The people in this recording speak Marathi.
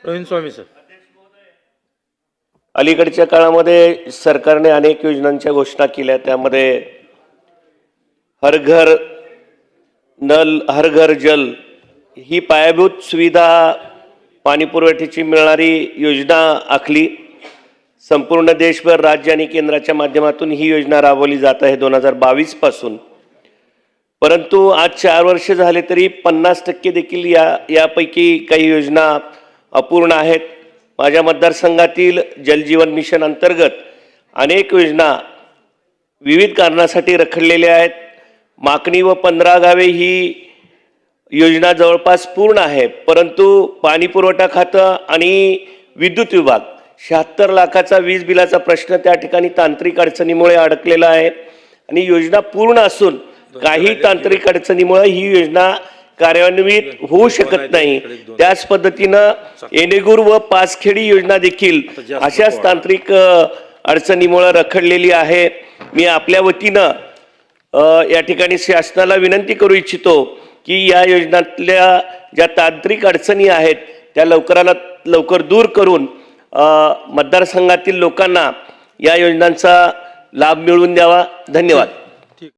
रोहित स्वामी सर. अलीकडच्या काळामध्ये सरकारने अनेक योजनांच्या घोषणा केल्या. त्यामध्ये हर घर नल हर घर जल ही पायाभूत सुविधा पाणी पुरवठ्याची मिळणारी योजना आखली. संपूर्ण देशभर राज्य आणि केंद्राच्या माध्यमातून ही योजना राबवली जात आहे 2022 पासून. परंतु आज 4 वर्ष झाले तरी 50% देखील यापैकी काही योजना अपूर्ण आहेत. माझ्या मतदारसंघातील जलजीवन मिशन अंतर्गत अनेक योजना विविध कारणासाठी रखडलेल्या आहेत. माकणी व 15 गावे ही योजना जवळपास पूर्ण आहे. परंतु पाणी पुरवठा खातं आणि विद्युत विभाग 76 लाखाचा वीज बिलाचा प्रश्न त्या ठिकाणी तांत्रिक अडचणीमुळे अडकलेला आहे आणि योजना पूर्ण असून काही तांत्रिक अडचणीमुळे ही योजना कार्यान्वित होऊ शकत नाही. त्याच पद्धतीनं येणेगूर व पाचखेडी योजना देखील अशाच तांत्रिक अडचणीमुळे रखडलेली आहे. मी आपल्या वतीनं या ठिकाणी शासनाला विनंती करू इच्छितो की या योजनातल्या ज्या तांत्रिक अडचणी आहेत त्या लवकरात लवकर दूर करून मतदारसंघातील लोकांना या योजनांचा लाभ मिळवून द्यावा. धन्यवाद.